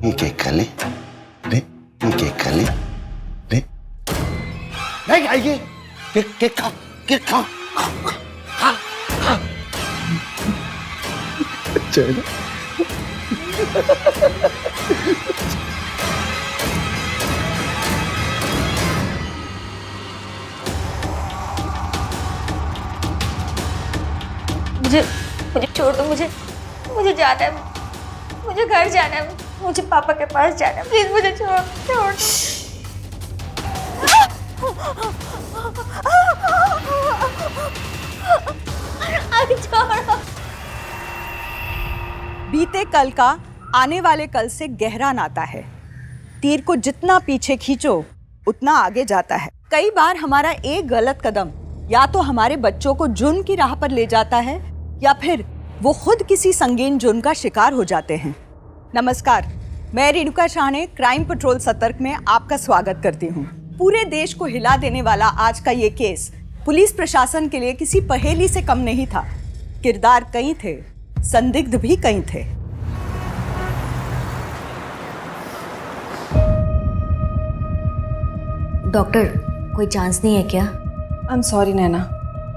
ये केक खा ले, ले ये केक खा ले, ले नहीं खाएगी, केक खा, केक खा, खा, खा। अच्छा है ना? मुझे छोड़ दो, मुझे जाना है, मुझे घर जाना है, मुझे पापा के पास जाना है, प्लीज मुझे छोड़ दो। बीते कल का आने वाले कल से गहरा नाता है। तीर को जितना पीछे खींचो उतना आगे जाता है। कई बार हमारा एक गलत कदम या तो हमारे बच्चों को जुर्म की राह पर ले जाता है या फिर वो खुद किसी संगीन जुर्म का शिकार हो जाते हैं। नमस्कार, मैं रेणुका शाह ने क्राइम पेट्रोल सतर्क में आपका स्वागत करती हूँ। पूरे देश को हिला देने वाला आज का ये केस पुलिस प्रशासन के लिए किसी पहेली से कम नहीं था। किरदार कई थे, संदिग्ध भी कई थे। डॉक्टर, कोई चांस नहीं है क्या? I am sorry Naina,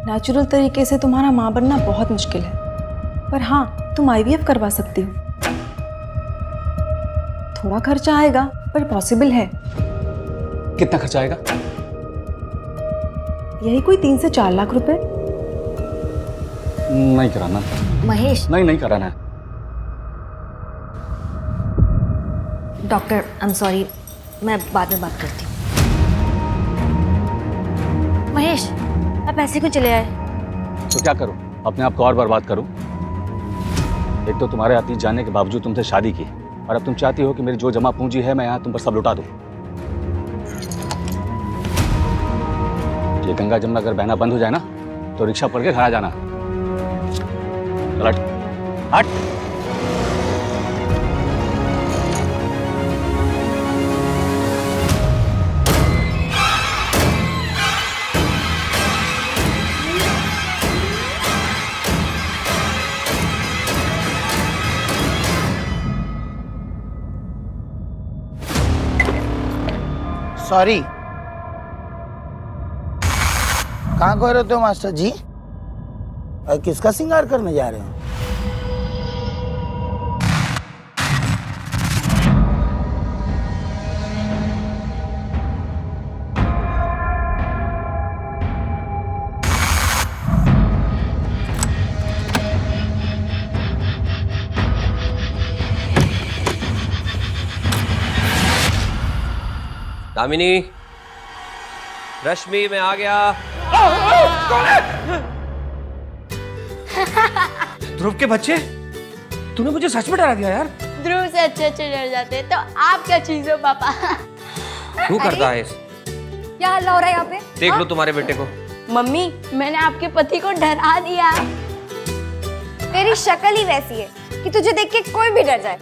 natural तरीके से तुम्हारा माँ बनना बहुत मुश्किल है, पर हाँ तुम IVF करवा सकती हो। थोड़ा खर्चा आएगा पर पॉसिबल है। कितना खर्चा आएगा? यही कोई 3 से 4 लाख रुपए। नहीं कराना। महेश। नहीं कराना है। डॉक्टर, आई एम सॉरी, मैं बाद में बात करती हूँ। महेश, आप ऐसे क्यों चले आए? तो क्या करूं? अपने आप को और बर्बाद करूं? एक तो तुम्हारे अतीत जानने के बावजूद तुमसे शादी की, और अब तुम चाहती हो कि मेरी जो जमा पूंजी है मैं यहाँ तुम पर सब लुटा दूं। ये गंगा जमुना अगर बहना बंद हो जाए ना तो रिक्शा पकड़ के घर आ जाना। हट हट। सॉरी, कहाँ गए रहते हो मास्टर जी? और किसका श्रृंगार करने जा रहे हो? दामिनी, रश्मि, मैं आ गया। ध्रुव के बच्चे, तूने मुझे सच में डरा दिया यार। ध्रुव से अच्छे डर जाते हैं, तो आप क्या चीज हो पापा? तू करता है? क्या हल्ला हो रहा है यहाँ पे? देख लो तुम्हारे बेटे को। मम्मी, मैंने आपके पति को डरा दिया। तेरी शक्ल ही वैसी है कि तुझे देख के कोई भी डर जाए।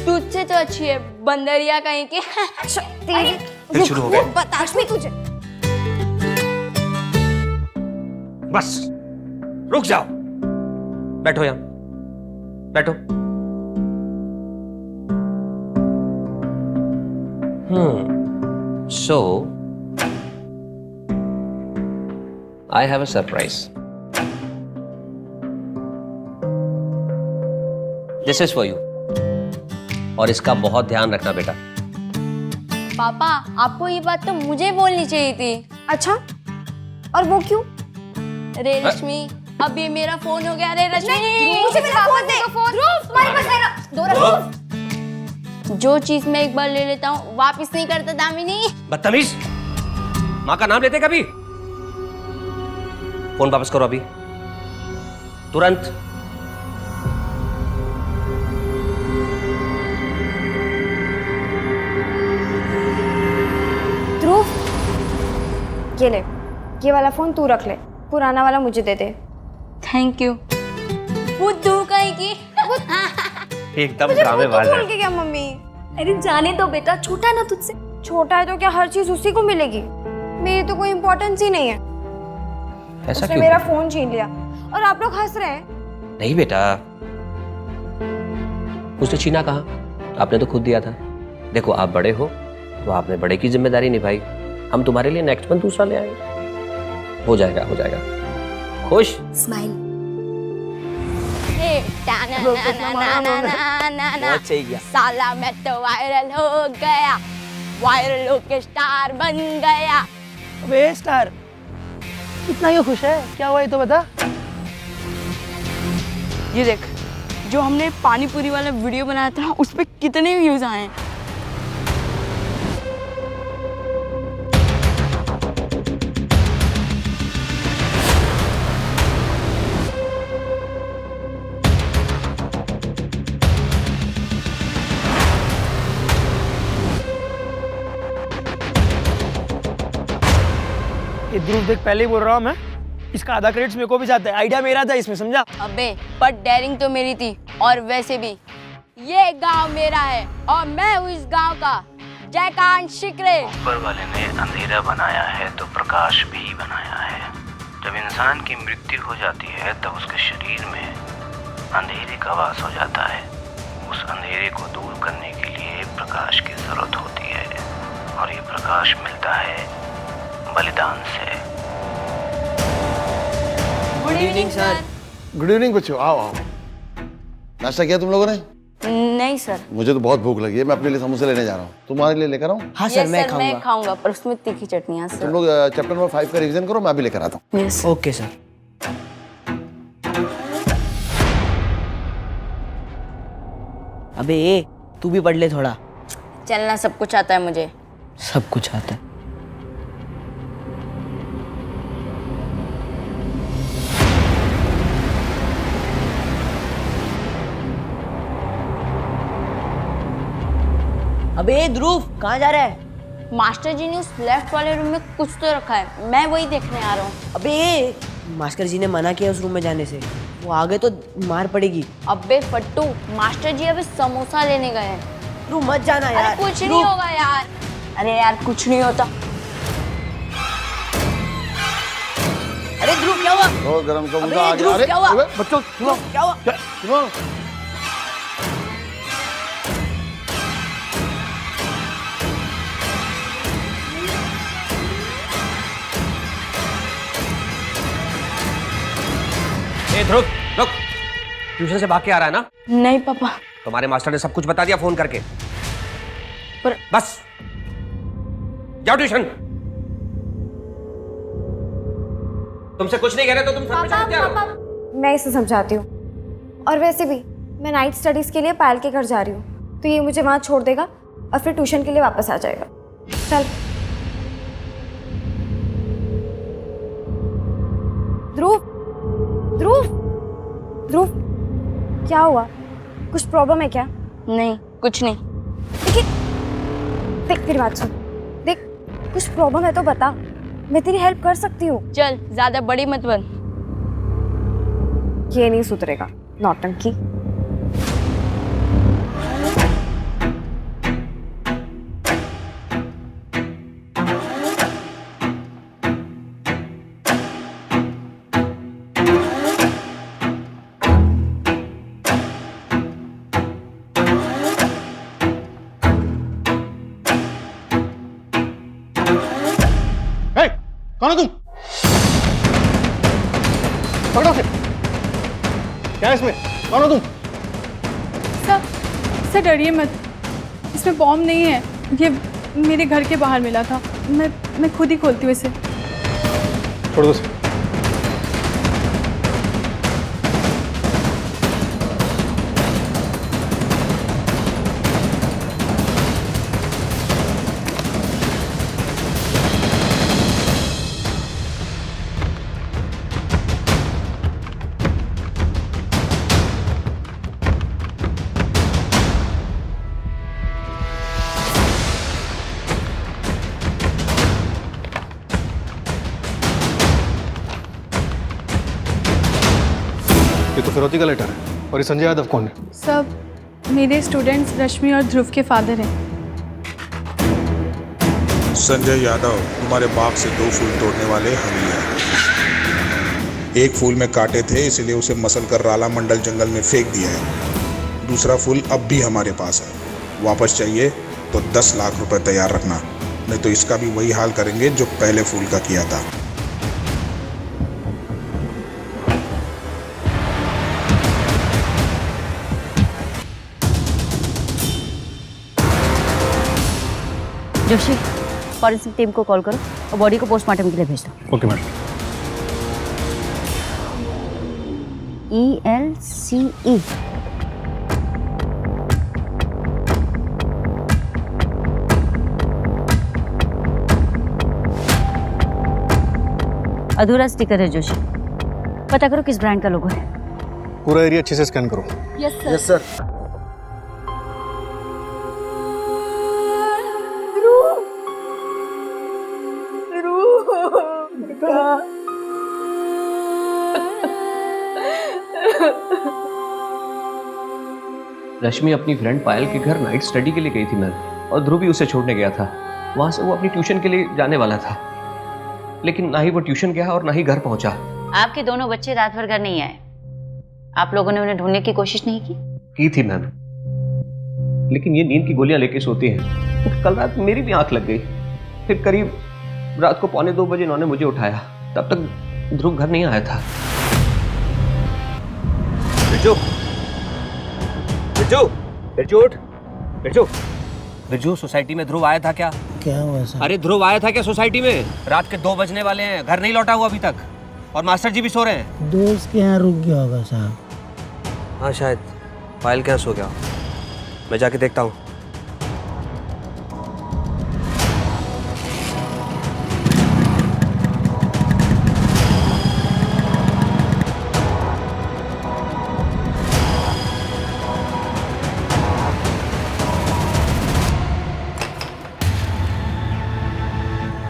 तुझसे तो अच्छी है बंदरिया कहीं की। फिर शुरू हो गया। बता तुझे। बस रुक जाओ। बैठो यहाँ, बैठो। So I have a surprise. This is for you. और इसका बहुत ध्यान रखना बेटा। पापा, आपको ये बात तो मुझे बोलनी चाहिए थी। अच्छा, और वो क्यों? अरे रश्मि, अब ये मेरा फोन हो गया। अरे रश्मि, मुझे मेरा फोन दे। तुम्हारे पास है ना? दो रख। जो चीज मैं एक बार ले लेता हूँ वापस नहीं करता दामिनी। बदतमीज, माँ का नाम लेते कभी? फोन वापस करो अभी, तुरंत। ध्रुव, ये ले, ये वाला फोन तू रख ले, पुराना वाला मुझे दे दे। Thank you. बुद्धू कहीं की। एकदम ड्रामेबाज है। बोल के क्या मम्मी? अरे जाने दो बेटा, छोटा है ना तुझसे। छोटा है तो क्या हर चीज उसी को मिलेगी? मेरी तो कोई इम्पोर्टेंस ही नहीं है। ऐसा उसने क्यों? मेरा फोन छीन लिया और आप लोग हंस रहे हैं। नहीं बेटा, उसने छीना कहाँ? आपने तो खुद दिया था। देखो आप बड़े हो तो आपने बड़े की जिम्मेदारी निभाई। हम तुम्हारे लिए नेक्स्ट मंथ दूसरा ले आएंगे। हो जाएगा, हो जाएगा। खुश? स्माइल। बहुत सही किया। साला मैं तो वायरल हो गया, वायरल होके स्टार बन गया। अबे स्टार, इतना क्यों खुश है? क्या हुआ ये तो बता। ये देख, जो हमने पानी पूरी वाला वीडियो बनाया था उस पे कितने व्यूज आए हैं। ये ध्रुव देख, पहले ही बोल रहा हूँ मैं, इसका आधा क्रेडिट मेरे को भी जाता है। आइडिया मेरा था इसमें, समझा? अबे पर डेयरिंग तो मेरी थी। और वैसे भी ये गांव मेरा है और मैं हूँ इस गांव का जयकांत शिकरे। ऊपर वाले ने अंधेरा बनाया है तो प्रकाश भी बनाया है। जब इंसान की मृत्यु हो जाती है तब उसके शरीर में अंधेरे का वास हो जाता है। उस अंधेरे को दूर करने के लिए प्रकाश की जरूरत होती है और ये प्रकाश मिलता है बलिदान से। Good evening sir. Good evening बच्चों, आओ आओ। नाश्ता किया तुम लोगों ने? नहीं सर। मुझे तो बहुत भूख लगी है, मैं अपने लिए समोसे लेने जा रहा हूँ। तुम्हारे लिए लेकर आऊँ? हाँ सर, मैं खाऊंगा पर उसमें तीखी चटनियाँ तुम सर। लोग चैप्टर नंबर 5 का रिवीजन करो, मैं भी लेकर आता हूँ। यस। Okay sir. अबे तू भी पढ़ ले थोड़ा। चलना सब कुछ आता है मुझे। सब कुछ आता है। अबे ध्रुव, कहाँ जा रहा है? मास्टर जी ने उस लेफ्ट वाले रूम में कुछ तो रखा है, मैं वही देखने आ रहा हूँ। अबे मास्टर जी ने मना किया उस रूम में जाने से, वो आगे तो मार पड़ेगी। अबे फट्टू, मास्टर जी अभी समोसा लेने गए हैं। तू मत जाना यार। अरे कुछ नहीं होगा यार। अरे यार कुछ नहीं होता। अरे ध्रुव क्या हुआ? और गरम समोसा अबे आ गया। ध्रुव, अरे क्या हुआ? अबे, बच्चों सुनो, क्या हुआ? सुनो। ए ध्रुव, रुक। ट्यूशन से भाग के आ रहा है ना? नहीं पापा। तुम्हारे मास्टर ने सब कुछ बता दिया फोन करके। पर बस जाओ ट्यूशन। तुमसे कुछ नहीं कह रहे तो तुम सर पे चढ़ते रहो। मैं इसे समझाती हूँ। और वैसे भी मैं नाइट स्टडीज़ के लिए पायल के घर जा रही हूँ, तो ये मुझे वहाँ छोड़ देगा और फिर ट्यूशन के लिए वापस आ जाएगा। चल ध्रुव, ध्रुव, ध्रुव, क्या हुआ? कुछ प्रॉब्लम है क्या? नहीं, कुछ नहीं। देखिए, देख मेरी बात सुन। देख, कुछ प्रॉब्लम है तो बता, मैं तेरी हेल्प कर सकती हूँ। चल ज्यादा बड़ी मत बन। ये नहीं सुधरेगा, नौटंकी। कौन हो तुम? पकड़ो उसे। क्या है इसमें? कौन हो तुम? सर डरिए मत, इसमें बॉम्ब नहीं है। ये मेरे घर के बाहर मिला था, मैं खुद ही खोलती हूँ इसे। छोड़ दो उसे। ये तो फिरौती का लेटर है। और ये संजय यादव कौन है? सब मेरे स्टूडेंट्स रश्मि और ध्रुव के फादर हैं। संजय यादव, तुम्हारे बाग से 2 फूल तोड़ने वाले हम ही हैं। एक फूल में कांटे थे, इसलिए उसे मसल कर राला मंडल जंगल में फेंक दिया है। दूसरा फूल अब भी हमारे पास है। वापस चाहिए तो 10 लाख रुपए तैयार रखना, नहीं तो इसका भी वही हाल करेंगे जो पहले फूल का किया था। जोशी, फॉरेंसिक टीम को कॉल करो और बॉडी को पोस्टमार्टम के लिए भेज दो। Okay madam. ELCE। अधूरा स्टिकर है जोशी, पता करो किस ब्रांड का लोगो है। पूरा एरिया अच्छे से स्कैन करो। Yes sir. रश्मि अपनी फ्रेंड पायल के घर नाइट स्टडी के लिए गई थी मैम, और ध्रुव भी उसे छोड़ने गया था। वहां से वो अपनी ट्यूशन के लिए जाने वाला था, लेकिन ना ही वो ट्यूशन गया और ना ही घर पहुंचा। आपके दोनों बच्चे रात भर घर नहीं आए, आप लोगों ने उन्हें ढूंढने की कोशिश नहीं की? थी मैम, लेकिन ये नींद की गोलियां लेके सोती हैं। तो कल रात मेरी भी आंख लग गई। फिर करीब रात को 1:45 बजे इन्होंने मुझे उठाया, तब तक ध्रुव घर नहीं आया था। बिरजू, बिरजू, बिरजू उठ, बिरजू, बिरजू सोसाइटी में ध्रुव आया था क्या? क्या हुआ सर? अरे ध्रुव आया था क्या सोसाइटी में? रात के 2 बजने वाले हैं, घर नहीं लौटा हुआ अभी तक, और मास्टर जी भी सो रहे हैं। दोस्त के यहाँ रुक गया होगा साहब। हाँ शायद पायल के यहाँ सो गया, मैं जाके देखता हूँ।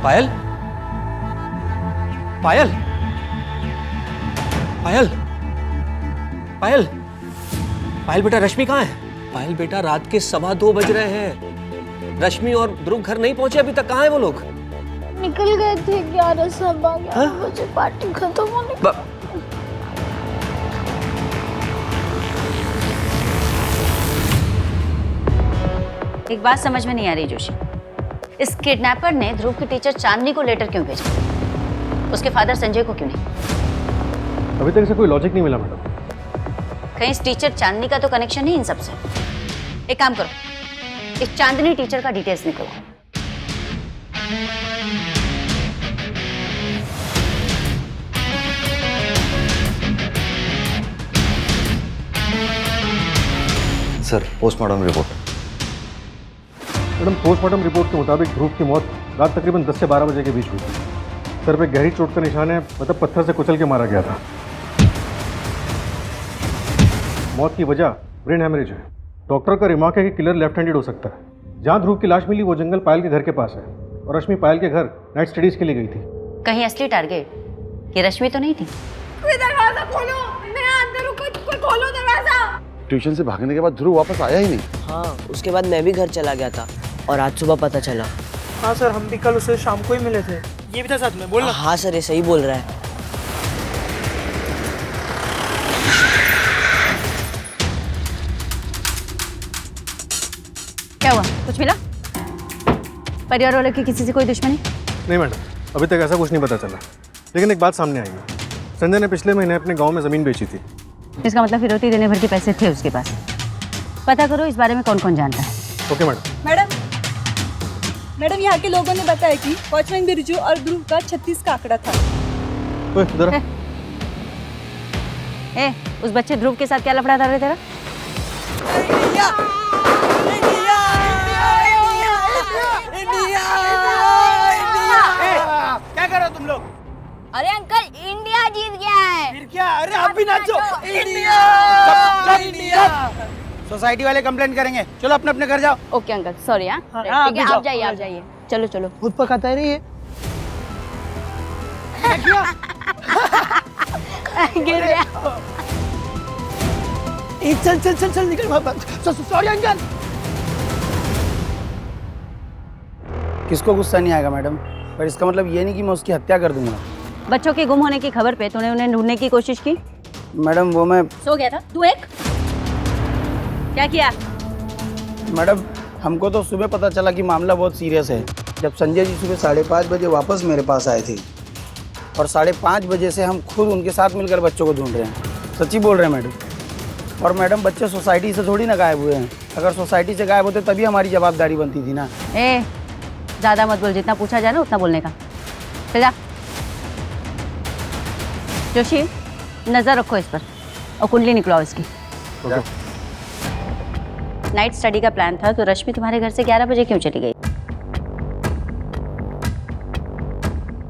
पायल, पायल, पायल, पायल, पायल बेटा, रश्मि कहाँ है? पायल बेटा, रात के 2:15 बज रहे हैं। रश्मि और ध्रुव घर नहीं पहुंचे अभी तक, कहाँ है वो लोग? निकल गए थे 11:15 बजे पार्टी खत्म होने। एक बात समझ में नहीं आ रही जोशी, इस किडनैपर ने ध्रुव की टीचर चांदनी को लेटर क्यों भेजा, उसके फादर संजय को क्यों नहीं? अभी तक इसे कोई लॉजिक नहीं मिला मैडम। कहीं इस टीचर चांदनी का तो कनेक्शन नहीं इन सबसे? एक काम करो, इस चांदनी टीचर का डिटेल्स निकलो। Sir, postmortem report. Madam, postmortem report के मुताबिक ध्रुव की मौत रात तकरीबन 10 से 12 बजे के बीच हुई थी। सर पे गहरी चोट का निशान है, मतलब पत्थर से कुचल के मारा गया था। मौत की वजह ब्रेन हेमरेज है। डॉक्टर का रिमार्क है कि किलर लेफ्ट हैंडेड हो सकता है। जहाँ ध्रुव की लाश मिली वो जंगल पायल के घर के पास है, और रश्मि पायल के घर नाइट स्टडीज के लिए गई थी। कहीं असली टारगेट ये रश्मि तो नहीं थी? दरवाजा खोलो, मैं अंदर हूं, कोई खोलो दरवाजा। ट्यूशन से भागने के बाद ध्रुव वापस आया ही नहीं। हाँ, उसके बाद मैं भी घर चला गया था और आज सुबह पता चला। हाँ सर, हम भी कल उसे शाम को ही मिले थे। ये भी था साथ में, बोलना। हाँ सर, ये सही बोल रहा है। क्या हुआ, कुछ मिला? परिवार वालों की किसी से कोई दुश्मनी? नहीं मैडम, अभी तक ऐसा कुछ नहीं पता चला, लेकिन एक बात सामने आई है। संजय ने पिछले महीने अपने गांव में ज़मीन बेची थी। इसका मतलब फिरौती देने भर के पैसे थे उसके पास। पता करो इस बारे में कौन कौन जानता है। Okay madam. मैडम, यहाँ के लोगों ने बताया कि वॉचमैन बिरजू और ध्रुव का 36 का आंकड़ा था। इधर ए, उस बच्चे ध्रुव के साथ क्या लफड़ा था रे तेरा? क्या कर रहे हो तुम लोग? अरे अंकल, इंडिया जीत गया है। फिर क्या? अरे आप भी नाचो। India, India. सोसाइटी वाले कंप्लेंट करेंगे, चलो अपने अपने घर जाओ। Okay uncle, sorry. हाँ ठीक है, आप जाइए, आप जाइए। चलो चलो। खुद पकाता है रे ये। गिर गया। चल चल चल चल निकल। Sorry uncle. किसको गुस्सा नहीं आएगा मैडम, पर इसका मतलब ये नहीं कि मैं उसकी हत्या कर दूंगा। बच्चों के गुम होने की खबर पे तूने उन्हें ढूंढने की कोशिश की? मैडम वो मैं सो गया था तू। एक क्या किया? मैडम हमको तो सुबह पता चला कि मामला बहुत सीरियस है। जब संजय जी सुबह 5:30 बजे वापस मेरे पास आए थे और 5:30 बजे से हम खुद उनके साथ मिलकर बच्चों को ढूंढ रहे हैं। सच्ची बोल रहे हैं मैडम। और मैडम बच्चे सोसाइटी से थोड़ी ना गायब हुए हैं। अगर सोसाइटी से गायब होते तभी हमारी जवाबदारी बनती थी ना। ज़्यादा मत बोल, जितना पूछा जाए ना उतना बोलने का। चल जा। जोशी नज़र रखो इस पर और कुंडली निकलाओ इसकी। नाइट स्टडी का प्लान था तो रश्मि तुम्हारे घर से 11 बजे क्यों चली गई?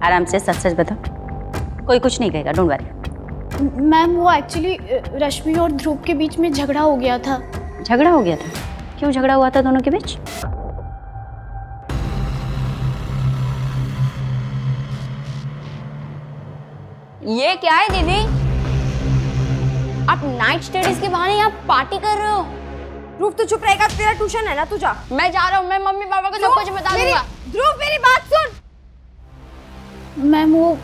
आराम से सच सच बता। कोई कुछ नहीं कहेगा, डोंट वरी। मैम वो एक्चुअली रश्मि और ध्रुव के बीच में झगड़ा हो गया था। झगड़ा हो गया था? क्यों झगड़ा हुआ था दोनों के बीच? ये क्या है दीदी? आप नाइट स्टडीज के बहाने यहाँ पार्टी कर रहे हो? ध्रुव तो चुप रहेगा, तेरा ट्यूशन है ना, तू जा। मैं जा रहा हूँ, मैं मम्मी पापा को सब कुछ बता दूंगा। ध्रुव मेरी बात सुन। मैम वो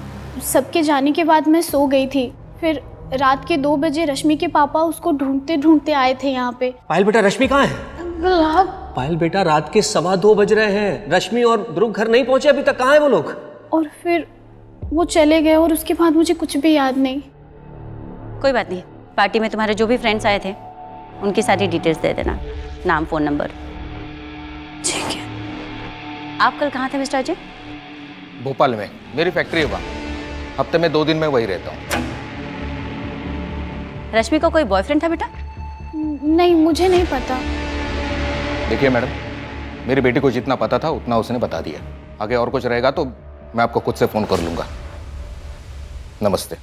सबके जाने के बाद मैं सो गई थी। फिर रात के 2 बजे रश्मि के पापा उसको ढूंढते ढूंढते आए थे यहाँ पे। पायल बेटा, रश्मि कहाँ है? पायल बेटा, रात के 2:15 बज रहे हैं। रश्मि और ध्रुव घर नहीं पहुंचे अभी तक। कहाँ है वो लोग? और फिर वो चले गए और उसके बाद मुझे कुछ भी याद नहीं। कोई बात नहीं, पार्टी में तुम्हारे जो भी फ्रेंड्स आए थे उनकी सारी डिटेल्स दे देना, नाम फ़ोन नंबर। ठीक है। आप कल कहाँ थे मिस्टर अजय? भोपाल में मेरी फैक्ट्री है, वहाँ हफ्ते में 2 दिन में वही रहता हूँ। रश्मि का कोई बॉयफ्रेंड था बेटा? नहीं, मुझे नहीं पता। देखिए मैडम, मेरी बेटी को जितना पता था उतना उसने बता दिया। आगे और कुछ रहेगा तो मैं आपको खुद से फ़ोन कर लूँगा। नमस्ते।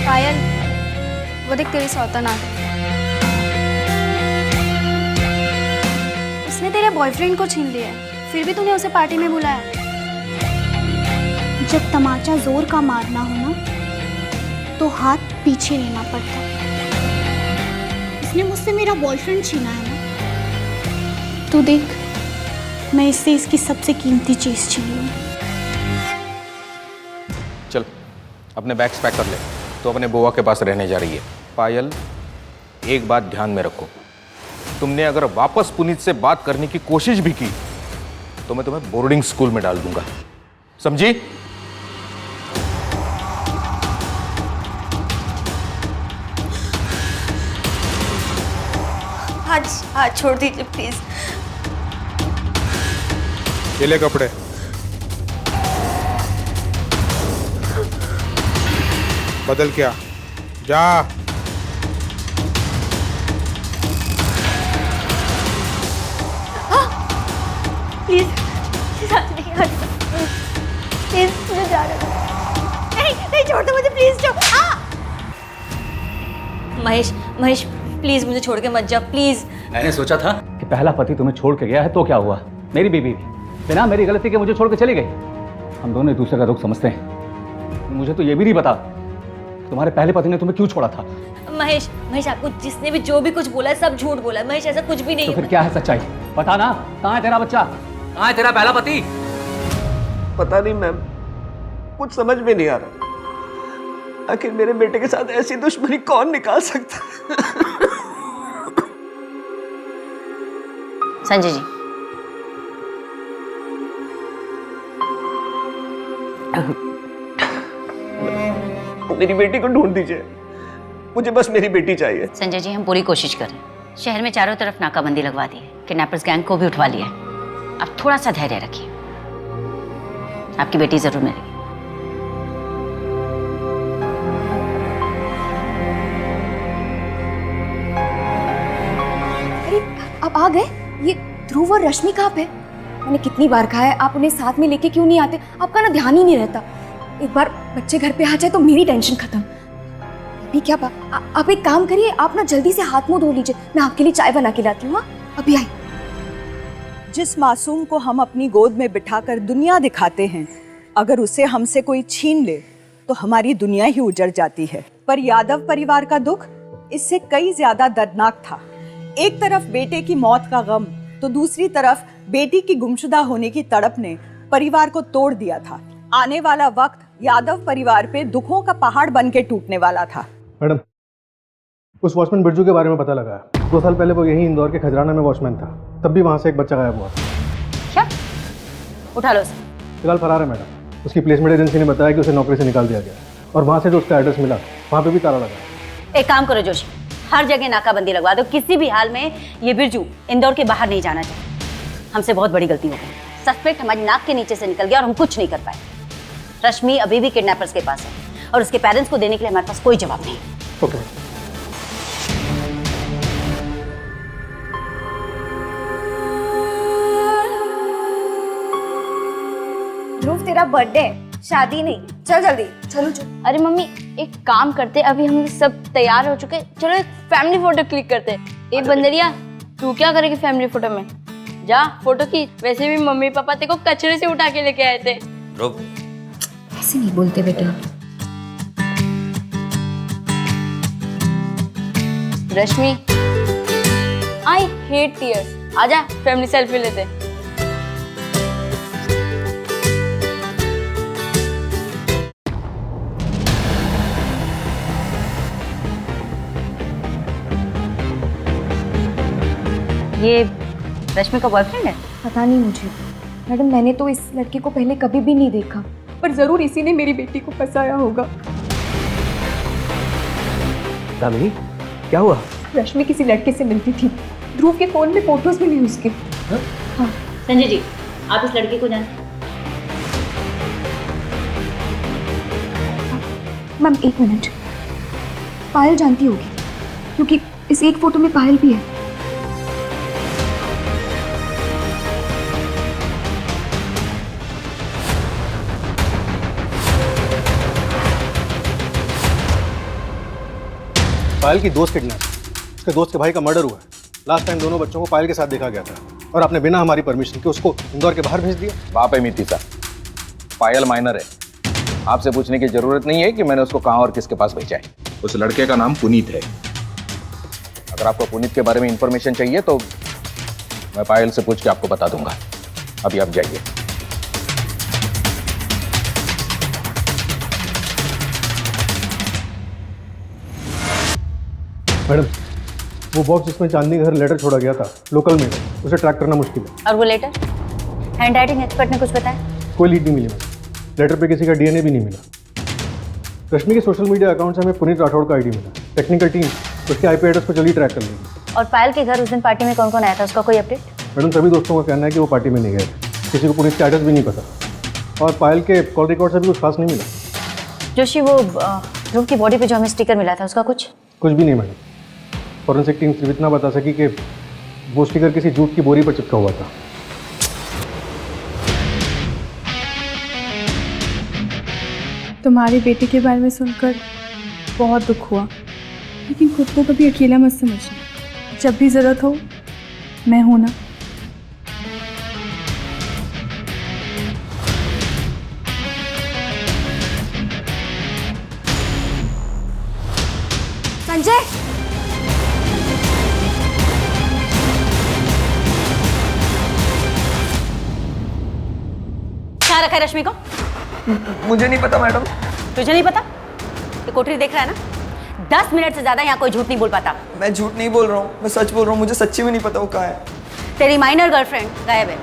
पायल, वो देख तेरी सौतन आ गई। उसने तेरे बॉयफ्रेंड को छीन लिया है, फिर भी तूने उसे पार्टी में बुलाया। जब तमाचा जोर का मारना हो ना तो हाथ पीछे लेना पड़ता। इसने मुझसे मेरा बॉयफ्रेंड छीना है ना, तू देख मैं इससे इसकी सबसे कीमती चीज छीन लूं। चल अपने बैग्स पैक कर ले, तो अपने बुआ के पास रहने जा रही है। पायल, एक बात ध्यान में रखो, तुमने अगर वापस पुनीत से बात करने की कोशिश भी की तो मैं तुम्हें बोर्डिंग स्कूल में डाल दूंगा, समझी? हाथ छोड़ दीजिए प्लीज। ये ले कपड़े। बदल क्या, जा। प्लीज प्लीज मुझे जाने दो। नहीं नहीं, छोड़ दो मुझे प्लीज। महेश, महेश प्लीज मुझे छोड़ के मत जा प्लीज। मैंने सोचा था कि पहला पति तुम्हें छोड़ के गया है तो क्या हुआ, मेरी बीवी भी बिना मेरी गलती के मुझे छोड़ के चली गई। हम दोनों एक दूसरे का दुख समझते हैं। मुझे तो ये भी नहीं पता तुम्हारे पहले पति ने तुम्हें क्यों छोड़ा था। महेश, महेश आपको जिसने भी जो भी कुछ बोला है सब झूठ बोला है। महेश ऐसा कुछ भी नहीं। तो फिर क्या है सच्चाई, बता ना। कहाँ है तेरा बच्चा, कहाँ है तेरा पहला पति? पता नहीं मैम, कुछ समझ में नहीं आ रहा। आखिर मेरे बेटे के साथ ऐसी दुश्मनी कौन निकाल सकता? संजय जी, मेरी बेटी को ढूंढ दीजिए, मुझे बस मेरी बेटी चाहिए। संजय जी हम पूरी कोशिश कर रहे हैं। शहर में चारों तरफ नाकाबंदी लगवा दी है, किडनैपर्स गैंग को भी उठवा लिया है। आप थोड़ा सा धैर्य रखिए, आपकी बेटी जरूर मिलेगी। अरे अब आ गए? ये ध्रुव और रश्मि कहाँ पे? मैंने कितनी बार कहा है आप उन्हें साथ में लेके क्यों नहीं आते? आपका ना ध्यान ही नहीं रहता। एक बार बच्चे घर पे आ जाए तो मेरी टेंशन खत्म। अभी क्या आप एक काम करिए, आप ना जल्दी से हाथ मुंह धो लीजिए, मैं आपके लिए चाय बना के लाती हूँ। अभी आई। जिस मासूम को हम अपनी गोद में बिठाकर दुनिया दिखाते हैं, अगर उसे हमसे कोई छीन ले तो हमारी दुनिया ही उजड़ जाती है। पर यादव परिवार का दुख इससे कई ज्यादा दर्दनाक था। एक तरफ बेटे की मौत का गम तो दूसरी तरफ बेटी की गुमशुदा होने की तड़प ने परिवार को तोड़ दिया था। आने वाला वक्त यादव परिवार पे दुखों का पहाड़ बन के टूटने वाला था। मैडम, उस वॉचमैन बिरजू के बारे में पता लगा है। 2 साल पहले वो यहीं इंदौर के खजराना में वॉचमैन था, तब भी वहाँ से एक बच्चा गायब हुआ था। क्या? उठा लो उसे। फिलहाल फरार है मैडम। उसकी प्लेसमेंट एजेंसी ने बताया कि उसे नौकरी से निकाल दिया गया और वहाँ से जो उसका एड्रेस मिला वहाँ पे भी ताला लगा। एक काम करो जोशी, हर जगह नाकाबंदी लगवा दो। किसी भी हाल में ये बिरजू इंदौर के बाहर नहीं जाना चाहिए। हमसे बहुत बड़ी गलती हो गई। सस्पेक्ट हमारी नाक के नीचे से निकल गया और हम कुछ नहीं कर पाए। रश्मि अभी भी किडनैपर्स के पास है और उसके पेरेंट्स को देने के लिए हमारे पास कोई जवाब नहीं। ओके। ध्रुव, तेरा बर्थडे है, शादी नहीं। चल जल्दी, चलो चल। अरे मम्मी, एक काम करते, अभी हम सब तैयार हो चुके, चलो एक फैमिली फोटो क्लिक करते। एक बंदरिया, तू क्या करेगी फैमिली फोटो में? जा फोटो खींच। वैसे भी मम्मी पापा तेरे को कचरे से उठा के लेके आए थे। रुक, ऐसे नहीं बोलते बेटा। रश्मि, आई हेट टीयर्स। आजा फैमिली सेल्फी लेते। ये रश्मि का बॉयफ्रेंड है? पता नहीं मुझे मैडम, मैंने तो इस लड़के को पहले कभी भी नहीं देखा, पर जरूर इसी ने मेरी बेटी को फंसाया होगा। दामिनी, क्या हुआ? रश्मि किसी लड़के से मिलती थी। ध्रुव के फोन में फोटोज भी नहीं उसके। हाँ। संजय जी, आप इस लड़के को जानते हैं? मैम एक मिनट, पायल जानती होगी क्योंकि इस एक फोटो में पायल भी है। पायल की दोस्त किडनैप, उसके दोस्त के भाई का मर्डर हुआ है। लास्ट टाइम दोनों बच्चों को पायल के साथ देखा गया था और आपने बिना हमारी परमिशन के उसको इंदौर के बाहर भेज दिया। बाप है मीति साहब, पायल माइनर है। आपसे पूछने की जरूरत नहीं है कि मैंने उसको कहाँ और किसके पास भेजा है। उस लड़के का नाम पुनीत है। अगर आपको पुनीत के बारे में इंफॉर्मेशन चाहिए तो मैं पायल से पूछ के आपको बता दूंगा। अभी आप जाइए। मैडम, वो बॉक्स जिसमें चांदनी घर लेटर छोड़ा गया था लोकल में, उसे ट्रैक करना मुश्किल है। और वो लेटर? हैंड राइटिंग एक्सपर्ट ने कुछ बताया? कोई लीड नहीं मिली मैडम। लेटर पे किसी का डीएनए भी नहीं मिला। रश्मि के सोशल मीडिया अकाउंट से हमें पुनीत राठौड़ का आईडी मिला। टेक्निकल टीम उसके आईपी एड्रेस को जल्दी ट्रैक कर लेगी। और पायल के घर उस दिन पार्टी में कौन कौन आया था, उसका कोई अपडेट? मैडम, सभी दोस्तों का कहना है कि वो पार्टी में नहीं गए थे। किसी को पुनीत का एड्रेस भी नहीं पता और पायल के कॉल रिकॉर्ड से भी कुछ खास नहीं मिला। जोशी, वो ध्रुव की बॉडी पे जो हमें स्टिकर मिला था उसका कुछ भी नहीं मैडम। फॉरेंसिक टीम सिर्फ इतना बता सकी कि वो स्टिकर किसी जूट की बोरी पर चिपका हुआ था। तुम्हारे बेटे के बारे में सुनकर बहुत दुख हुआ, लेकिन खुद को कभी अकेला मत समझना। जब भी ज़रूरत हो मैं हूं ना। संजय, क्या रखा है रश्मि को? मुझे नहीं पता मैडम। तुझे नहीं पता? ये कोठरी देख रहा है ना? 10 मिनट से ज्यादा यहाँ कोई झूठ नहीं बोल पाता। मैं झूठ नहीं बोल रहा हूँ, मैं सच बोल रहा हूँ। मुझे सच्ची में नहीं पता वो कहाँ है। तेरी माइनर गर्लफ्रेंड गायब है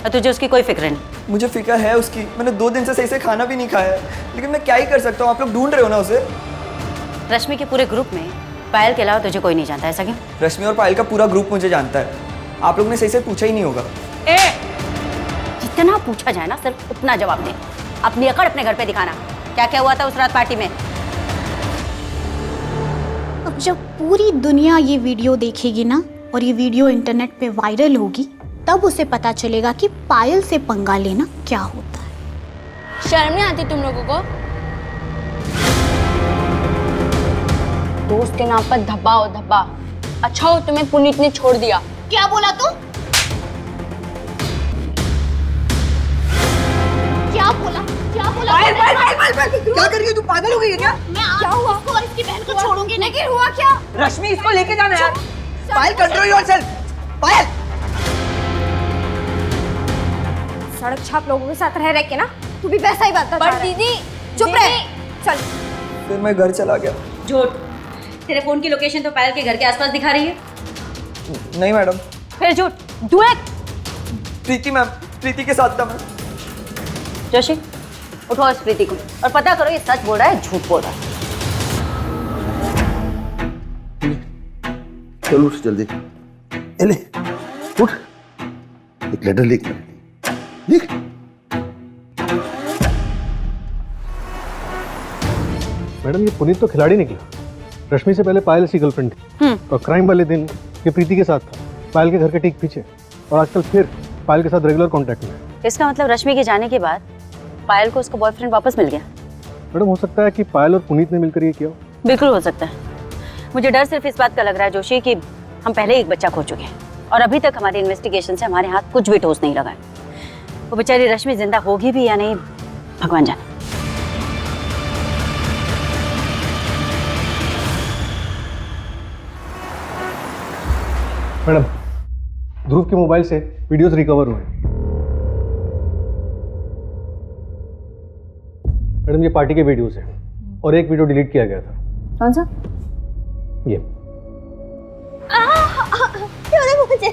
और तुझे उसकी कोई फिक्र नहीं। मुझे फिक्र है उसकी। मैंने 2 दिन से सही से खाना भी नहीं खाया है, लेकिन मैं क्या ही कर सकता हूँ। आप लोग ढूंढ रहे हो ना उसे। रश्मि के पूरे ग्रुप में पायल के अलावा तुझे कोई नहीं जानता, ऐसा क्यों? रश्मि और पायल का पूरा ग्रुप मुझे जानता है। आप लोग ने सही से पूछा ही नहीं होगा। जितना पूछा जाए ना सिर्फ उतना जवाब दे। अपनी अकड़ अपने घर पे दिखाना। क्या क्या हुआ था उस रात पार्टी में? अब जब पूरी दुनिया ये वीडियो देखेगी ना और ये वीडियो इंटरनेट पे वायरल होगी, तब उसे पता चलेगा कि पायल से पंगा लेना क्या होता है। शर्म नहीं आती तुम लोगों को? दोस्त के नाम पर धब्बा हो धब्बा। अच्छा हो तुम्हें पुनीत ने छोड़ दिया। क्या बोला तू? क्या बोला? क्या बोला? क्या कर रही है तू? पागल हो गई है क्या? मैं क्या हुआ? इसको और इसकी बहन को छोड़ूंगी नहीं। हुआ क्या? रश्मि, इसको लेके जाना यार। पायल कंट्रोल योरसेल्फ। पायल सड़क छाप लोगों के साथ रह के ना तू भी वैसा ही बात करता पर दीदी चुप रह। चल फिर मैं घर चला गया। झूठ। तेरे फोन की लोकेशन तो पायल के घर के आसपास दिखा रही है। नहीं मैडम। फिर झूठ। Do it. प्रीति मैम, प्रीति के साथ था मैं। जोशी उठो इस प्रीति को और पता करो ये सच बोल रहा है झूठ बोल रहा है। चल उठ जल्दी। ले उठ, एक लेटर लिख लिख। मैडम ये पुनीत तो खिलाड़ी निकला। रश्मि से पहले पायल सी गर्लफ्रेंड थी और क्राइम वाले दिन ये प्रीति के साथ था, पायल के घर के ठीक पीछे, और आजकल फिर पायल के साथ रेगुलर कांटेक्ट में है। इसका मतलब रश्मि के जाने के बाद पायल को उसका बॉयफ्रेंड वापस मिल गया। मैडम हो सकता है कि पायल और पुनीत ने मिलकर ये किया हो। बिल्कुल हो सकता है। मुझे डर सिर्फ इस बात का लग रहा है जोशी कि हम पहले एक बच्चा खो चुके हैं और अभी तक हमारी इन्वेस्टिगेशन से हमारे हाथ कुछ भी ठोस नहीं लगा है। वो बेचारी रश्मि जिंदा होगी भी या नहीं भगवान जाने। मैडम ध्रुव के मोबाइल से वीडियोस रिकवर हुए। मैडम ये पार्टी के वीडियोस हैं और एक वीडियो डिलीट किया गया था। कौन सा? ये मुझे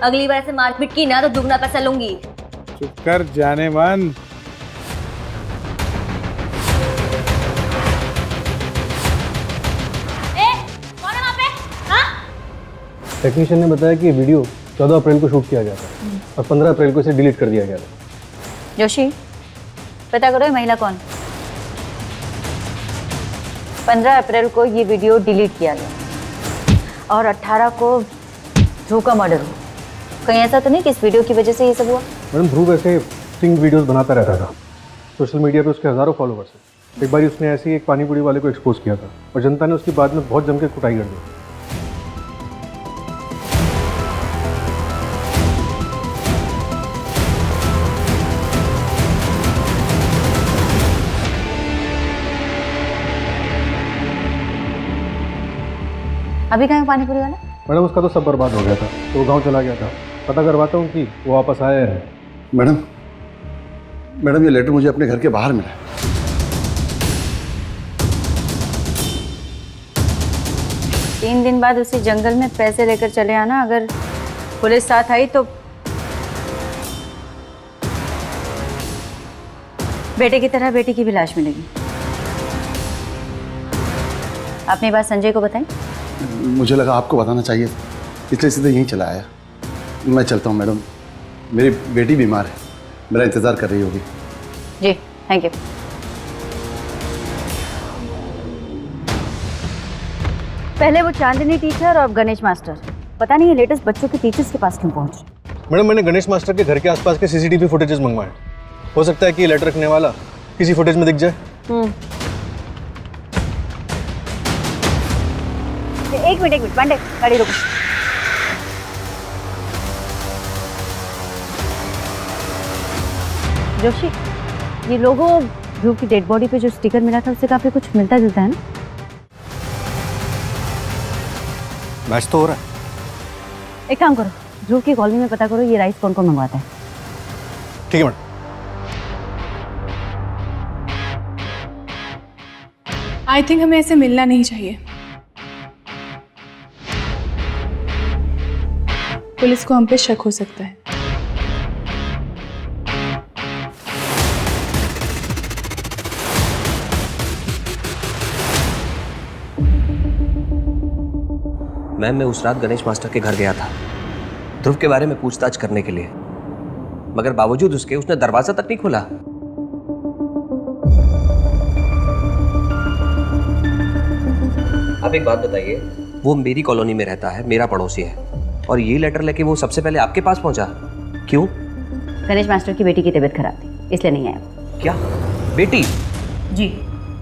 अगली बार से मारपीट की ना तो दुगना पैसा लूंगी। चुप कर जाने मन। टेक्नीशियन ने बताया कि ये वीडियो 14 अप्रैल को शूट किया गया था और 15 अप्रैल को इसे डिलीट कर दिया गया था। जोशी पता करो ये महिला कौन? 15 अप्रैल को ये वीडियो डिलीट किया गया और 18 को ध्रुव का मर्डर हुआ। कहीं ऐसा तो नहीं कि इस वीडियो की वजह से ये सब हुआ? मैडम ध्रुव ऐसे स्टिंग वीडियोस बनाता रहता था। सोशल मीडिया पे उसके हज़ारों फॉलोवर्स हैं। एक बार उसने ऐसे ही एक पानी पूरी वाले को एक्सपोज किया था और जनता ने उसकी बाद में बहुत जम के कुटाई कर दी। अभी कहाँ है पानीपुरी वाला? मैडम उसका तो सब बर्बाद हो गया था, तो वो गांव चला गया था। पता करवाता हूँ कि वो वापस आया है। मैडम ये लेटर मुझे अपने घर के बाहर मिला। 3 दिन बाद उसी जंगल में पैसे लेकर चले आना। अगर पुलिस साथ आई तो बेटे की तरह बेटी की भी लाश मिलेगी। आपने ये बात संजय को बताई? मुझे लगा आपको बताना चाहिए, इसलिए सीधे यहीं चला आया। मैं चलता हूँ मैडम, मेरी बेटी बीमार है, मेरा इंतज़ार कर रही होगी। जी थैंक यू। पहले वो चांदनी टीचर और गणेश मास्टर, पता नहीं ये लेटेस्ट बच्चों के टीचर्स के पास क्यों पहुंच रहे। मैडम मैंने गणेश मास्टर के घर के आसपास के सीसीटीवी फुटेजेस मंगवाए। हो सकता है कि ये लेटर रखने वाला किसी फुटेज में दिख जाए। एक मिनट पांडे, गाड़ी रोको। जोशी ये लोगों ध्रुव की डेड बॉडी पे जो स्टिकर मिला था उससे काफी कुछ मिलता जुलता है ना? मैच तो हो रहा है। एक काम करो, ध्रुव की कॉलोनी में पता करो ये राइस कौन कौन मंगवाता है। ठीक है मैडम। आई थिंक हमें ऐसे मिलना नहीं चाहिए। पुलिस को हम पे शक हो सकता है। मैम मैं उस रात गणेश मास्टर के घर गया था ध्रुव के बारे में पूछताछ करने के लिए, मगर बावजूद उसके उसने दरवाजा तक नहीं खोला। आप एक बात बताइए, वो मेरी कॉलोनी में रहता है, मेरा पड़ोसी है, और ये लेटर लेके वो सबसे पहले आपके पास पहुंचा, क्यों? गणेश मास्टर की बेटी की तबीयत खराब थी इसलिए नहीं आया। क्या बेटी? जी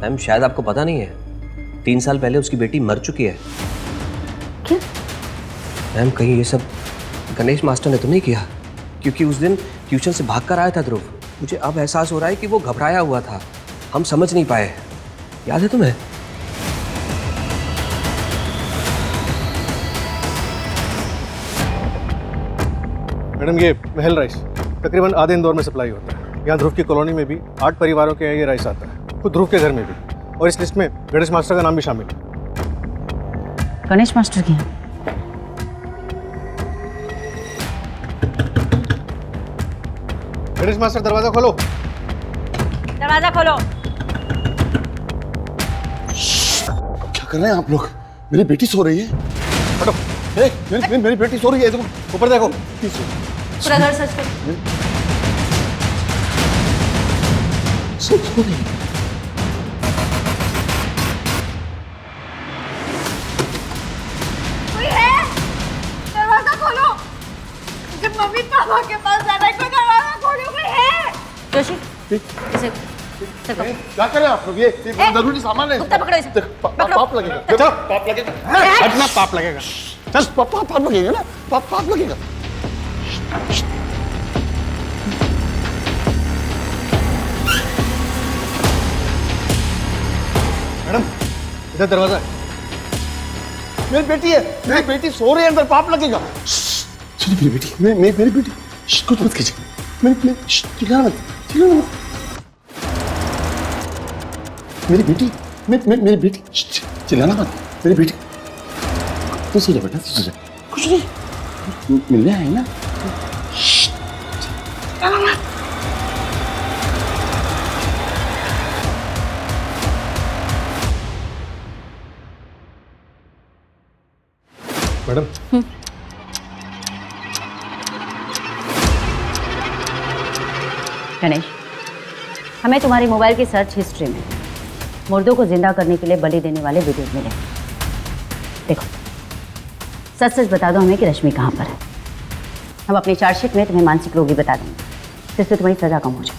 मैम शायद आपको पता नहीं है, 3 साल पहले उसकी बेटी मर चुकी है। क्या? मैम कहीं ये सब गणेश मास्टर ने तो नहीं किया? क्योंकि उस दिन ट्यूशन से भागकर आया था ध्रुव। मुझे अब एहसास हो रहा है कि वो घबराया हुआ था, हम समझ नहीं पाए। याद है तुम्हें? मैडम ये महल राइस तकरीबन आधे इंदौर में सप्लाई होता है। यहाँ ध्रुव की कॉलोनी में भी 8 परिवारों के यहाँ ये राइस आता है, खुद ध्रुव के घर में भी। और इस लिस्ट में गणेश मास्टर का नाम भी शामिल है। गणेश मास्टर की? गणेश मास्टर दरवाजा खोलो। दरवाजा खोलो। क्या कर रहे हैं आप लोग? मेरी बेटी सो रही है। हटो। मेरी बेटी सो रही है। देखो ऊपर देखो। पूरा घर सर्च करो। सो रही है। कोई है? दरवाजा खोलो। मुझे मम्मी पापा के पास जाना है, कोई दरवाजा खोलो, कोई है? जोशी इसे क्या कर रहे हैं आप लोग? ये जरूरी सामान है। कुत्ता पकड़ो इसे। पाप लगेगा। चलो पाप लगेगा। हटना, पाप लगेगा। चल पाप लगेगा ना, पाप लगेगा। मैडम इधर दरवाजा है। मेरी बेटी है, मेरी बेटी सो रही है, अंदर पाप लगेगा। चलो मेरी बेटी, मेरी बेटी, कुछ मत कीजिए। चिल्लाना मत। मेरी बेटी, मेरी बेटी, चिल्लाना मत। मेरी बेटी, तो सो जा बेटा, सो जा। कुछ नहीं, मिलने आए ना। चिल्लाना मत। मैडम गणेश, हमें तुम्हारी मोबाइल की सर्च हिस्ट्री में मुर्दों को जिंदा करने के लिए बलि देने वाले वीडियो मिले। देखो, सच सच बता दो हमें कि रश्मि कहाँ पर है। हम अपनी चार्जशीट में तुम्हें मानसिक रोगी बता देंगे, जिससे तुम्हारी सजा कम हो जाए।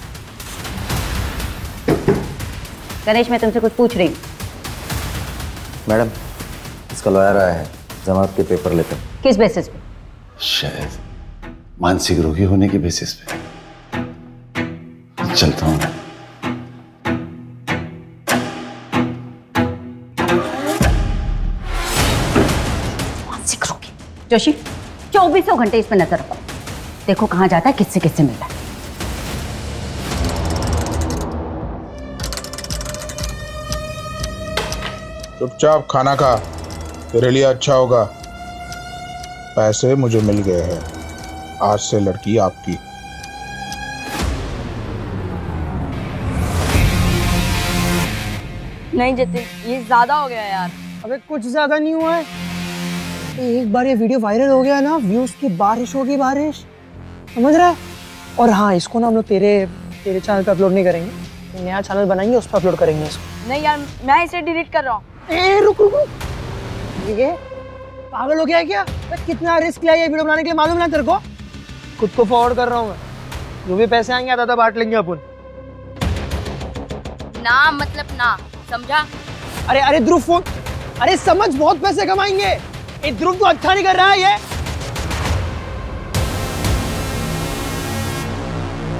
गणेश, मैं तुमसे कुछ पूछ रही हूँ। मैडम, इसका लॉयर आया है, जमानत के पेपर लेकर। किस बेसिस पे? शायद मानसिक रोगी होने के बेसिस पे। चलता हूँ। मानसिक रोगी। जोशी, 24 घंटे इस पर नजर रखो। देखो कहाँ जाता है, किससे किससे मिलता है। चुपचाप खाना खा, तेरे लिए अच्छा होगा। पैसे मुझे मिल गए हैं, आज से लड़की आपकी। नहीं जतिन, ये ज्यादा हो गया यार। अबे कुछ ज्यादा नहीं हुआ है। एक बार ये वीडियो वायरल हो गया ना, व्यूज की बारिश होगी, बारिश, समझ रहा है? और हाँ, इसको ना हम लोग तेरे चैनल पे अपलोड नहीं करेंगे, नया चैनल बनाएंगे, उस पर अपलोड करेंगे इसको। नहीं यार, मैं इसे डिलीट कर रहा हूँ। रुक, ये पागल हो गया है क्या? कितना रिस्क लिया ये वीडियो बनाने के लिए, मालूम ना तेरे को? खुद को फॉरवर्ड कर रहा हूँ मैं, जो भी पैसे आएंगे आधा बांट लेंगे अपन। ना मतलब ना, समझा? अरे ध्रुव फोन, अरे समझ, बहुत पैसे कमाएंगे। ये ध्रुव तो अच्छा नहीं कर रहा है ये।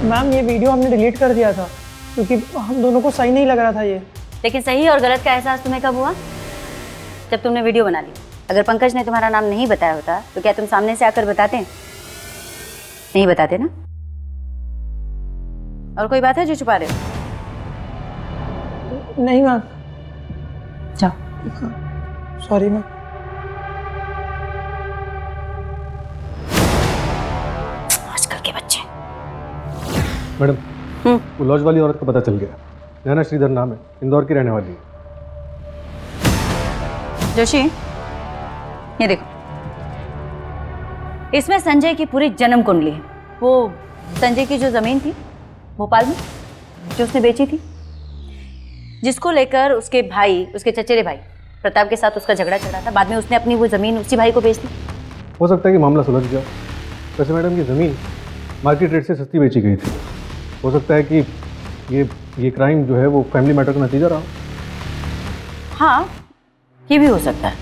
मैम, ये वीडियो हमने डिलीट कर दिया था क्योंकि हम दोनों को सही नहीं लग रहा था ये। लेकिन सही और गलत का एहसास तुम्हें कब हुआ? जब तुमने वीडियो बना ली। अगर पंकज ने तुम्हारा नाम नहीं बताया होता तो क्या तुम सामने से आकर बताते? नहीं बताते ना? और कोई बात है जो छुपा रहे हो? नहीं मैम। जाओ। Sorry ma'am. आजकल के बच्चे। मैडम, वो लॉज वाली औरत का पता चल गया। नैना श्रीधर नाम है, इंदौर की रहने वाली है। जोशी, ये देखो, इसमें संजय की पूरी जन्म कुंडली है। वो संजय की जो जमीन थी भोपाल में, जो उसने बेची थी, जिसको लेकर उसके भाई, उसके चचेरे भाई प्रताप के साथ उसका झगड़ा चल रहा था। बाद में उसने अपनी वो जमीन उसी भाई को बेच दी। हो सकता है कि मामला सुलझ गया। वैसे मैडम, ये ज़मीन मार्केट रेट से सस्ती बेची गई थी। हो सकता है कि ये क्राइम जो है वो फैमिली मैटर का नतीजा रहा। हाँ, ये भी हो सकता है,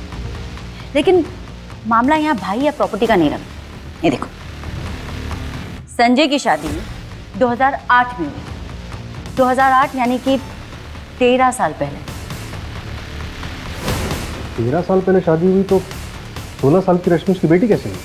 लेकिन मामला यहाँ भाई या प्रॉपर्टी का नहीं रहा। ये देखो, संजय की शादी 2008 में हुई। 2008 यानी कि 13 साल पहले। 13 साल पहले शादी हुई तो 16 साल की रश्मि उसकी बेटी कैसे हुई?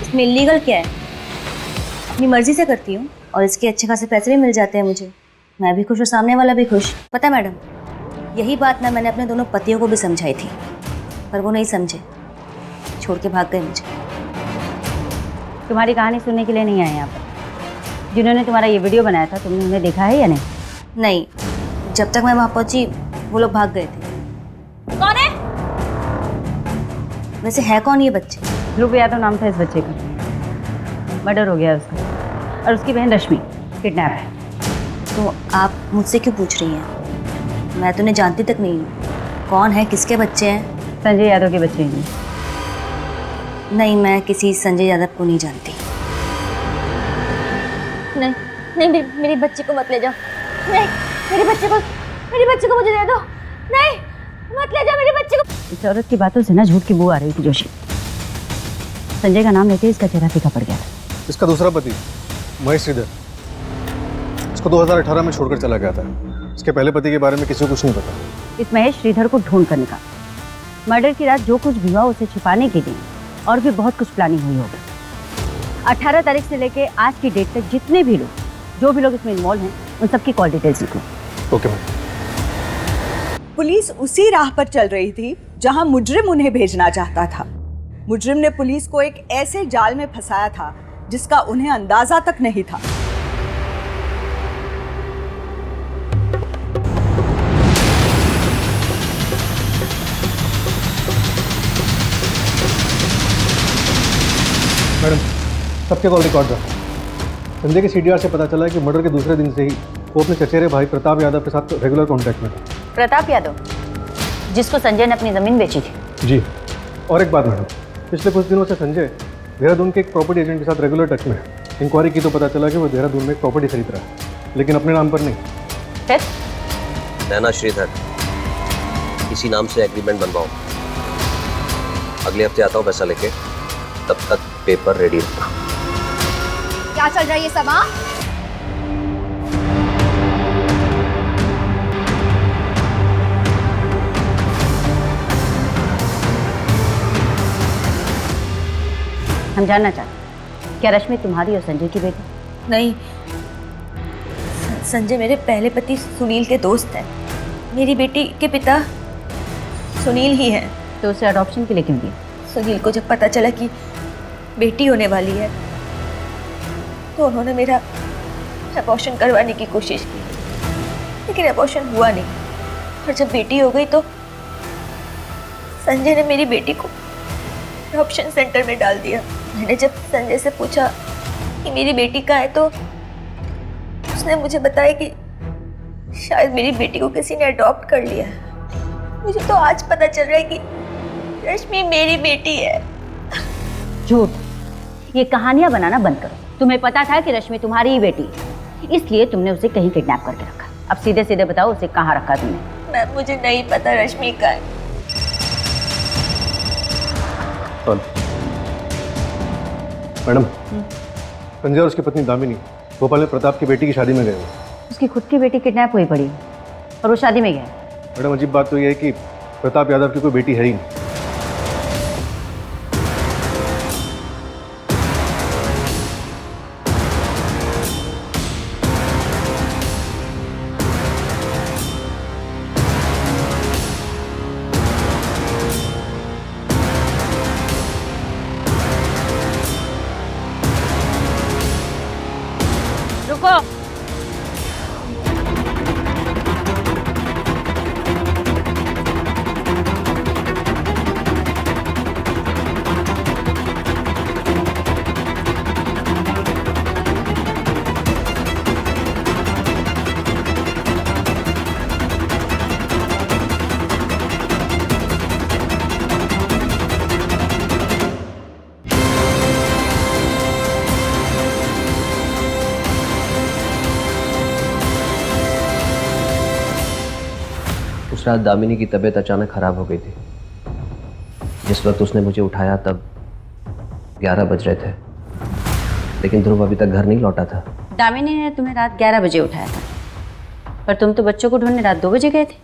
इसमें इलीगल क्या है? अपनी मर्जी से करती हूँ और इसके अच्छे खासे पैसे भी मिल जाते हैं मुझे। मैं भी खुश और सामने वाला भी खुश। पता है मैडम, यही बात ना मैंने अपने दोनों पतियों को भी समझाई थी, पर वो नहीं समझे, छोड़ के भाग गए मुझे। तुम्हारी कहानी सुनने के लिए नहीं आए यहाँ पर। जिन्होंने तुम्हारा ये वीडियो बनाया था, तुमने उन्हें देखा है या नहीं? नहीं, जब तक मैं वहाँ पहुँची वो लोग भाग गए थे। कौन है? वैसे है कौन ये बच्चे? ध्रुव यादव नाम था इस बच्चे का। मर्डर हो गया उसका, और उसकी बहन रश्मि किडनैप है। तो आप मुझसे क्यों पूछ रही हैं? मैं तो उन्हें जानती तक नहीं हूँ। कौन है, किसके बच्चे हैं? संजय यादव के बच्चे हैं। नहीं, मैं किसी संजय यादव को नहीं जानती। नहीं नहीं, मेरी बच्ची को मत ले जाओ। नहीं, मेरे बच्चे को मुझे दे दो। नहीं, मत ले जाओ मेरे बच्चे को। इस औरत की बातों से ना झूठ की बू आ रही थी जोशी। संजय का नाम लेते ही इसका चेहरा फीका पड़ गया था। इसका दूसरा पति महेश श्रीधर, इसको 2018 में छोड़कर चला गया था। इसके पहले पति के बारे में किसी को कुछ नहीं पता। इस महेश श्रीधर को ढूंढ कर निकाल। मर्डर की रात जो कुछ भी हुआ उसे छिपाने के लिए और भी बहुत कुछ प्लानिंग हुई होगी। 18 तारीख से लेके आज की डेट तक जितने भी लोग, जो भी लोग इसमें इन्वॉल्व हैं, उन सबकी कॉल डिटेल्स लिखो। Okay ma'am. पुलिस उसी राह पर चल रही थी जहां मुजरिम उन्हें भेजना चाहता था। मुजरिम ने पुलिस को एक ऐसे जाल में फंसाया था जिसका उन्हें अंदाजा तक नहीं था। मैडम, सबके कॉल रिकॉर्ड रहा। संजय के सीडीआर से पता चला है कि मर्डर के दूसरे दिन से ही वो अपने चचेरे भाई प्रताप यादव के साथ रेगुलर कांटेक्ट में था। प्रताप यादव, जिसको संजय ने अपनी जमीन बेची थी? जी। और एक बात मैडम, पिछले कुछ दिनों से संजय देहरादून के एक प्रॉपर्टी एजेंट के साथ रेगुलर टच में है। इंक्वायरी की तो पता चला कि वो देहरादून में एक प्रॉपर्टी खरीद रहा है, लेकिन अपने नाम पर नहीं। फिर? नैना श्रीधर, इसी नाम से एग्रीमेंट बनवाओ। अगले हफ्ते आता हूँ पैसा लेके, तब तक पेपर रेडी रखना। क्या चल रहा है ये सब? हाँ, हम जानना चाहते हैं, क्या रश्मि तुम्हारी और संजय की बेटी? नहीं, संजय मेरे पहले पति सुनील के दोस्त हैं। मेरी बेटी के पिता सुनील ही हैं। तो उसे अडॉप्शन के लिए क्यों दिया? सुनील को जब पता चला कि बेटी होने वाली है तो उन्होंने मेरा अबॉर्शन करवाने की कोशिश की, लेकिन अबॉर्शन हुआ नहीं। और जब बेटी हो गई तो संजय ने मेरी बेटी को अडॉप्शन सेंटर में डाल दिया। मैंने जब संजय से पूछा कि मेरी बेटी कहाँ है तो उसने मुझे बताया कि शायद मेरी बेटी को किसी ने अडॉप्ट कर लिया है। मुझे तो आज पता चल रहा है कि रश्मि मेरी बेटी है। झूठ, ये कहानियां बनाना बंद करो। तुम्हें पता था कि रश्मि तुम्हारी ही बेटी है, इसलिए तुमने उसे कहीं किडनैप करके रखा। अब सीधे सीधे बताओ, उसे कहाँ रखा तुमने? मैम, मुझे नहीं पता रश्मि कहाँ है। मैडम, संजय और उसकी पत्नी दामिनी भोपाल में प्रताप की बेटी की शादी में गए हुए। उसकी खुद की बेटी किडनैप हुई पड़ी और वो शादी में गया। मैडम, अजीब बात तो ये है कि प्रताप यादव की कोई बेटी है ही नहीं। रुको, रात दामिनी की तबीयत अचानक खराब हो गई थी। जिस वक्त उसने मुझे उठाया तब 11 बज रहे थे, लेकिन ध्रुव अभी तक घर नहीं लौटा था। दामिनी ने तुम्हें रात 11 बजे उठाया था, पर तुम तो बच्चों को ढूंढने रात 2 बजे गए थे।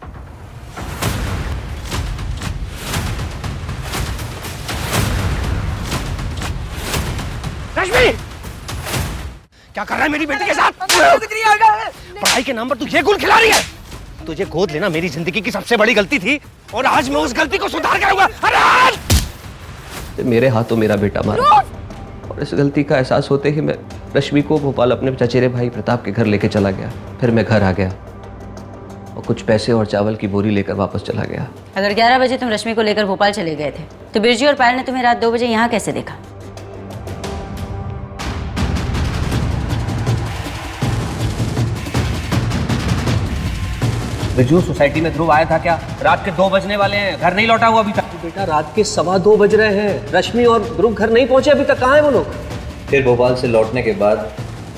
रश्मि, क्या कर रहा है मेरी बेटी के साथ? पढ़ाई के नाम पर तू ये गुल खिला रही है? तुझे गोद लेना मेरी जिंदगी की सबसे बड़ी गलती थी और आज मैं उस गलती को सुधार कर आऊंगा। मेरे हाथों मेरा बेटा मारा और इस गलती का एहसास होते ही मैं रश्मि को भोपाल अपने चचेरे भाई प्रताप के घर लेके चला गया। फिर मैं घर आ गया और कुछ पैसे और चावल की बोरी लेकर वापस चला गया। अगर 11 बजे तुम रश्मि को लेकर भोपाल चले गए थे तो बिरजू और पायल ने तुम्हें रात 2 बजे यहाँ कैसे देखा? बिरजू, सोसाइटी में ध्रुव आया था क्या? रात के 2 बजने वाले हैं, घर नहीं लौटा हुआ अभी तक। बेटा, रात के 2:15 बज रहे हैं, रश्मि और ध्रुव घर नहीं पहुंचे अभी तक। कहाँ है वो लोग? फिर भोपाल से लौटने के बाद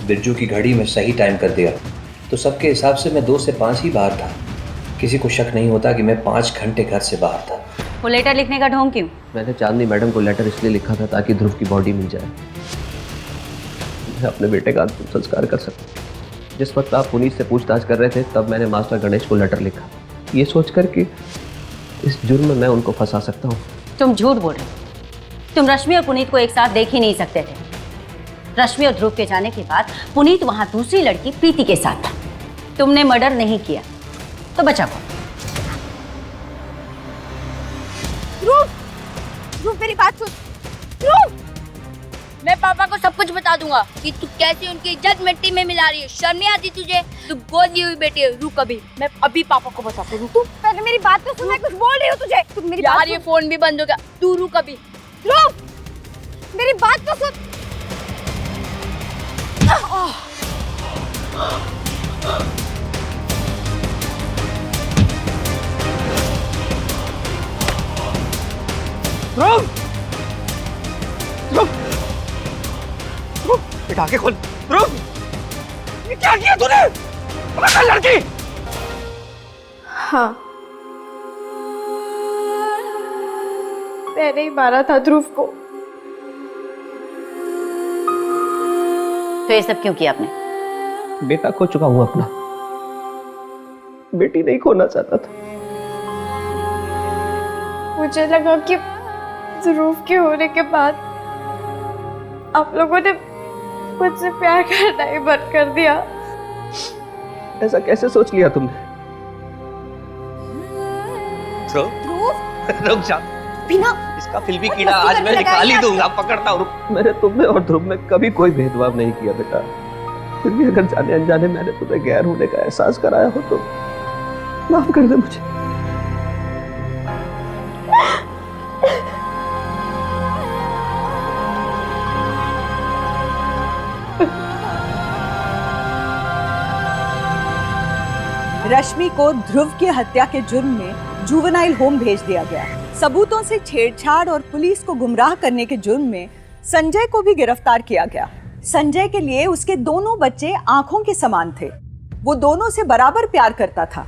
बिरजू की घड़ी में सही टाइम कर दिया, तो सबके हिसाब से मैं 2 से 5 ही बाहर था। किसी को शक नहीं होता कि मैं 5 घंटे घर से बाहर था। वो लेटर लिखने का ढोंग क्यों? मैंने चांदनी मैडम को लेटर इसलिए लिखा था ताकि ध्रुव की बॉडी मिल जाए, मैं अपने बेटे का अंतिम संस्कार कर सकूं। जिस वक्त आप पुनीत से पूछताछ कर रहे थे तब मैंने मास्टर गणेश को लेटर लिखा, ये सोचकर कि इस जुर्म में मैं उनको फंसा सकता हूँ। तुम झूठ बोल रहे हो। तुम रश्मि और पुनीत को एक साथ देख ही नहीं सकते थे। रश्मि और ध्रुव के जाने के बाद पुनीत वहां दूसरी लड़की प्रीति के साथ था। तुमने मर्डर नहीं किया तो बचा कौन? ध्रुव, मेरी बात सुन। ध्रुव, मैं पापा को सब कुछ बता दूंगा कि तू कैसे उनकी इज्जत मिट्टी में मिला रही है। शर्म नहीं आती तुझे? तू गोद ली हुई बेटी है। रुक अभी, मैं अभी पापा को बताती हूँ। तू पहले मेरी बात तो सुन, मैं कुछ बोल रही हूँ तुझे। तू मेरी यार, ये फोन भी बंद हो गया। तू रुक अभी। ध्रुव, मेरी बात तो सुन। ध्रुव, ध्रुव, ध्रुव, बेटा आंखें खोल। ध्रुव, ये क्या किया तूने? पकड़ लड़की। हाँ, मैंने ही मारा था ध्रुव को। तो ये सब क्यों किया आपने? बेटा खो चुका हूँ अपना, बेटी नहीं खोना चाहता था। मुझे लगा कि ध्रुव के होने के बाद आप लोगों ने मुझसे प्यार करना ही बंद कर दिया। ऐसा कैसे सोच लिया तुमने? रुक जा बिना, इसका फिल्मी कीड़ा आज मैं निकाल ही दूंगा। पकड़ता हूँ। मैंने तुम में और ध्रुव में कभी कोई भेदभाव नहीं किया बेटा। फिर भी अगर जाने अनजाने मैंने तुम्हें गैर होने का एहसास कराया हो तो माफ कर दे मुझे। रश्मि को ध्रुव की हत्या के जुर्म में जुवेनाइल होम भेज दिया गया। सबूतों से छेड़छाड़ और पुलिस को गुमराह करने के जुर्म में संजय को भी गिरफ्तार किया गया। संजय के लिए उसके दोनों बच्चे आंखों के समान थे। वो दोनों से बराबर प्यार करता था,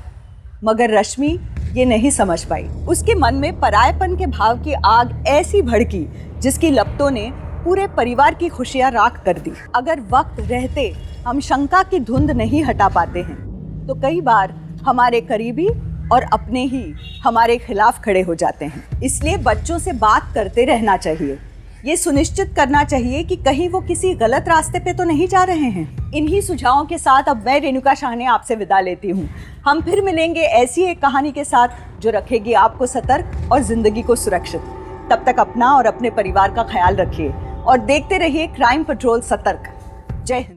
मगर रश्मि ये नहीं समझ पाई। उसके मन में परायपन के भाव की आग ऐसी भड़की जिसकी लपटों ने पूरे परिवार की खुशियां राख कर दी। अगर वक्त रहते हम शंका की धुंध नहीं हटा पाते हैं तो कई बार हमारे करीबी और अपने ही हमारे खिलाफ खड़े हो जाते हैं। इसलिए बच्चों से बात करते रहना चाहिए। ये सुनिश्चित करना चाहिए कि कहीं वो किसी गलत रास्ते पे तो नहीं जा रहे हैं। इन्हीं सुझावों के साथ अब मैं रेणुका शाहने आपसे विदा लेती हूँ। हम फिर मिलेंगे ऐसी एक कहानी के साथ जो रखेगी आपको सतर्क और जिंदगी को सुरक्षित। तब तक अपना और अपने परिवार का ख्याल रखिए और देखते रहिए क्राइम पेट्रोल सतर्क। जय हिंद।